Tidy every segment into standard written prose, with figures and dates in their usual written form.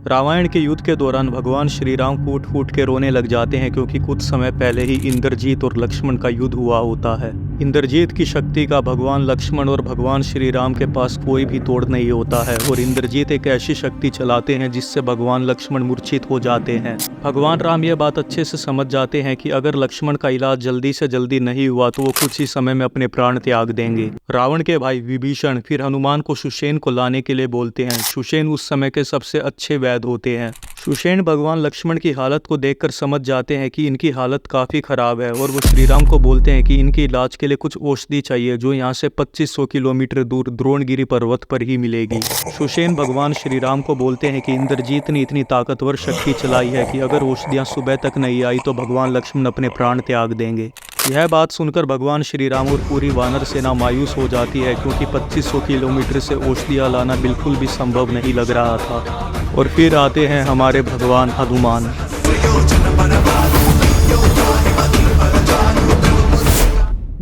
रामायण के युद्ध के दौरान भगवान श्री राम फूट फूट के रोने लग जाते हैं क्योंकि कुछ समय पहले ही इंद्रजीत और लक्ष्मण का युद्ध हुआ होता है। इंद्रजीत की शक्ति का भगवान लक्ष्मण और भगवान श्री राम के पास कोई भी तोड़ नहीं होता है और इंद्रजीत एक ऐसी शक्ति चलाते हैं जिससे भगवान लक्ष्मण मूर्छित हो जाते हैं। भगवान राम यह बात अच्छे से समझ जाते हैं कि अगर लक्ष्मण का इलाज जल्दी से जल्दी नहीं हुआ तो वो कुछ ही समय में अपने प्राण त्याग देंगे। रावण के भाई विभीषण फिर हनुमान को सुषेण को लाने के लिए बोलते हैं। सुषेण उस समय के सबसे अच्छे वैद्य होते हैं। सुषेण भगवान लक्ष्मण की हालत को देखकर समझ जाते हैं कि इनकी हालत काफी खराब है और वो श्री राम को बोलते हैं कि इनके इलाज के लिए कुछ औषधि चाहिए जो यहाँ से 2500 किलोमीटर दूर द्रोणगिरी पर्वत पर ही मिलेगी। सुषेण भगवान श्री राम को बोलते हैं कि इंद्रजीत ने इतनी ताकतवर शक्ति चलाई है कि अगर औषधियाँ सुबह तक नहीं आई तो भगवान लक्ष्मण अपने प्राण त्याग देंगे। यह बात सुनकर भगवान श्री राम और पूरी वानर सेना मायूस हो जाती है क्योंकि 2500 किलोमीटर से औषधियाँ लाना बिल्कुल भी संभव नहीं लग रहा था। और फिर आते हैं हमारे भगवान हनुमान।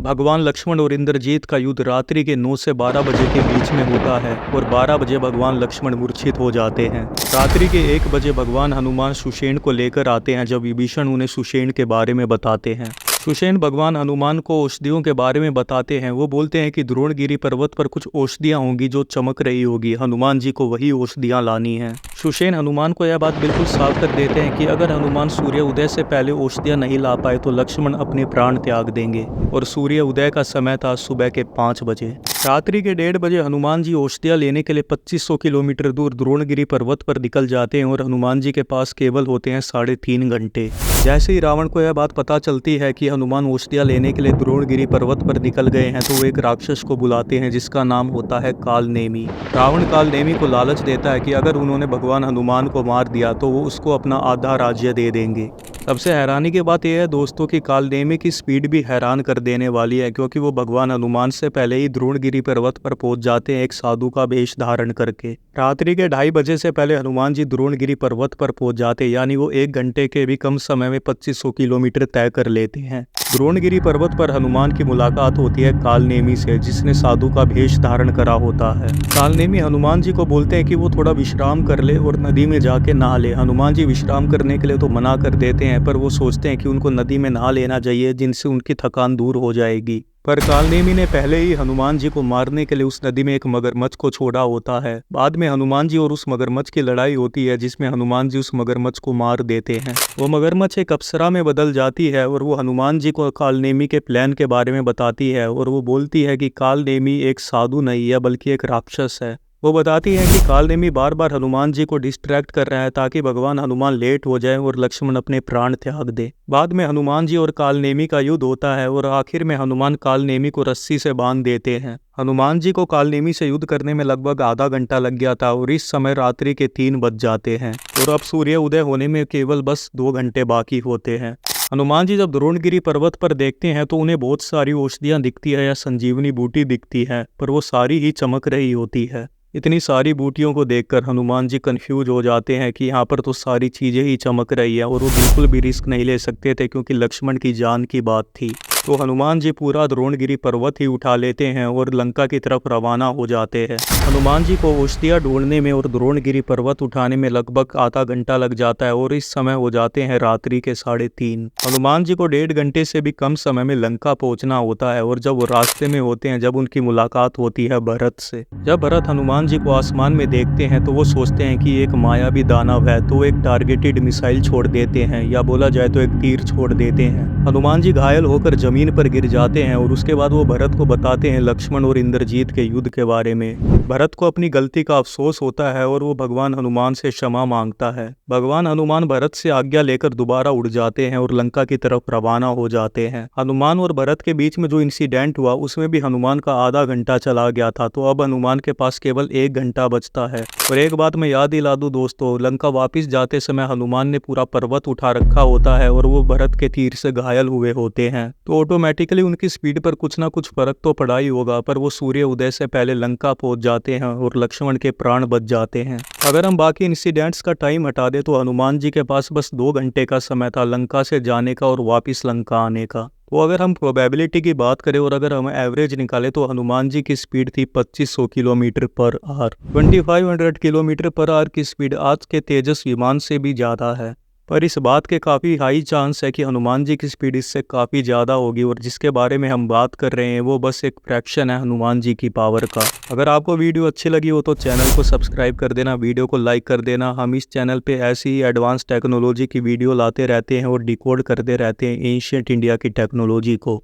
भगवान लक्ष्मण और इंद्रजीत का युद्ध रात्रि के 9 से 12 बजे के बीच में होता है और 12 बजे भगवान लक्ष्मण मूर्छित हो जाते हैं। रात्रि के 1 बजे भगवान हनुमान सुषेण को लेकर आते हैं जब विभीषण उन्हें सुषेण के बारे में बताते हैं। सुषेण भगवान हनुमान को औषधियों के बारे में बताते हैं। वो बोलते हैं कि द्रोणगिरी पर्वत पर कुछ औषधियाँ होंगी जो चमक रही होगी, हनुमान जी को वही औषधियाँ लानी हैं। सुषेण हनुमान को यह बात बिल्कुल साफ कर देते हैं कि अगर हनुमान सूर्य उदय से पहले औषधियाँ नहीं ला पाए तो लक्ष्मण अपने प्राण त्याग देंगे। और सूर्य उदय का समय था सुबह के 5 बजे। रात्रि के 1:30 बजे हनुमान जी औषधियाँ लेने के लिए 2500 किलोमीटर दूर द्रोणगिरी पर्वत पर निकल जाते हैं और हनुमान जी के पास केवल होते हैं 3.5 घंटे। जैसे ही रावण को यह बात पता चलती है कि हनुमान औषधियाँ लेने के लिए द्रोणगिरी पर्वत पर निकल गए हैं तो वो एक राक्षस को बुलाते हैं जिसका नाम होता है कालनेमी। रावण कालनेमी को लालच देता है कि अगर उन्होंने भगवान हनुमान को मार दिया तो वो उसको अपना आधा राज्य दे देंगे। सबसे हैरानी की बात यह है दोस्तों कि कालनेमी की स्पीड भी हैरान कर देने वाली है क्योंकि वो भगवान हनुमान से पहले ही द्रोणगिरी पर्वत पर पहुंच जाते हैं एक साधु का वेश धारण करके। रात्रि के 2:30 बजे से पहले हनुमान जी द्रोणगिरी पर्वत पर पहुंच जाते, यानी वो 1 घंटे के भी कम समय में 2500 किलोमीटर तय कर लेते हैं। द्रोणगिरी पर्वत पर हनुमान की मुलाकात होती है कालनेमी से जिसने साधु का भेष धारण करा होता है। कालनेमी हनुमान जी को बोलते हैं कि वो थोड़ा विश्राम कर ले और नदी में जाके नहा ले। हनुमान जी विश्राम करने के लिए तो मना कर देते हैं पर वो सोचते हैं कि उनको नदी में नहा लेना चाहिए जिनसे उनकी थकान दूर हो जाएगी। पर कालनेमी ने पहले ही हनुमान जी को मारने के लिए उस नदी में एक मगरमच्छ को छोड़ा होता है। बाद में हनुमान जी और उस मगरमच्छ की लड़ाई होती है जिसमें हनुमान जी उस मगरमच्छ को मार देते हैं। वो मगरमच्छ एक अप्सरा में बदल जाती है और वो हनुमान जी को कालनेमी के प्लान के बारे में बताती है और वो बोलती है कि कालनेमी एक साधु नहीं है बल्कि एक राक्षस है। वो बताती है कि कालनेमी बार बार हनुमान जी को डिस्ट्रैक्ट कर रहा है ताकि भगवान हनुमान लेट हो जाए और लक्ष्मण अपने प्राण त्याग दे। बाद में हनुमान जी और कालनेमी का युद्ध होता है और आखिर में हनुमान कालनेमी को रस्सी से बांध देते हैं। हनुमान जी को कालनेमी से युद्ध करने में लगभग आधा घंटा लग गया था और इस समय रात्रि के 3 बज जाते हैं और अब सूर्य उदय होने में केवल बस 2 घंटे बाकी होते हैं। हनुमान जी जब द्रोणगिरी पर्वत पर देखते हैं तो उन्हें बहुत सारी औषधियाँ दिखती है या संजीवनी बूटी दिखती है पर वो सारी ही चमक रही होती है। इतनी सारी बूटियों को देखकर हनुमान जी कंफ्यूज हो जाते हैं कि यहाँ पर तो सारी चीज़ें ही चमक रही है और वो बिल्कुल भी रिस्क नहीं ले सकते थे क्योंकि लक्ष्मण की जान की बात थी। तो हनुमान जी पूरा द्रोणगिरी पर्वत ही उठा लेते हैं और लंका की तरफ रवाना हो जाते हैं। हनुमान जी को औषधियाँ ढूंढने में और द्रोणगिरी पर्वत उठाने में लगभग आधा घंटा लग जाता है और इस समय हो जाते हैं रात्रि के 3:30। हनुमान जी को 1.5 घंटे से भी कम समय में लंका पहुंचना होता है और जब वो रास्ते में होते हैं जब उनकी मुलाकात होती है भरत से। जब भरत हनुमान जी को आसमान में देखते हैं तो वो सोचते हैं कि एक मायावी दानव है तो एक टारगेटेड मिसाइल छोड़ देते हैं या बोला जाए तो एक तीर छोड़ देते हैं। हनुमान जी घायल होकर जमीन पर गिर जाते हैं और उसके बाद वो भरत को बताते हैं लक्ष्मण और इंद्रजीत के युद्ध के बारे में। भरत को अपनी गलती का अफसोस होता है और वो भगवान हनुमान से क्षमा मांगता है। भगवान हनुमान भरत से आज्ञा लेकर दोबारा उड़ जाते हैं और लंका की तरफ रवाना हो जाते हैं। हनुमान और भरत के बीच में जो इंसिडेंट हुआ उसमें भी हनुमान का आधा घंटा चला गया था तो अब हनुमान के पास केवल 1 घंटा बचता है। और एक बात मैं याद दिला दूं दोस्तों, लंका वापिस जाते समय हनुमान ने पूरा पर्वत उठा रखा होता है और वो भरत के तीर से घायल हुए होते हैं तो ऑटोमेटिकली उनकी स्पीड पर कुछ ना कुछ फर्क तो पड़ा ही होगा पर वो सूर्य उदय से पहले लंका पहुंच जाते हैं और लक्ष्मण के प्राण बच जाते हैं। अगर हम बाकी इंसिडेंट्स का टाइम हटा दे तो हनुमान जी के पास बस 2 घंटे का समय था लंका से जाने का और वापिस लंका आने का। तो अगर हम प्रोबेबिलिटी की बात करें और अगर हम एवरेज निकालें तो हनुमान जी की स्पीड थी 2500 kilometre per hour. 2500 kilometre per hour की स्पीड आज के तेजस विमान से भी ज़्यादा है, पर इस बात के काफ़ी हाई चांस है कि हनुमान जी की स्पीड इससे काफ़ी ज़्यादा होगी, और जिसके बारे में हम बात कर रहे हैं वो बस एक फ्रैक्शन है हनुमान जी की पावर का। अगर आपको वीडियो अच्छी लगी हो तो चैनल को सब्सक्राइब कर देना, वीडियो को लाइक कर देना। हम इस चैनल पे ऐसी ही एडवांस टेक्नोलॉजी की वीडियो लाते रहते हैं और डिकोड करते रहते हैं एंशिएंट इंडिया की टेक्नोलॉजी को।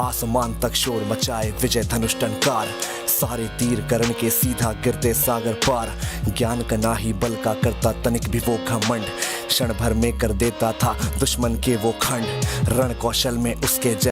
आसमान तक शोर मचाए विजय धनुष टंकार, सारे तीर करण के सीधा गिरते सागर पार। ज्ञान का ना ही बल का करता तनिक भी वो घमंड, क्षण भर में कर देता था दुश्मन के वो खंड। रण कौशल में उसके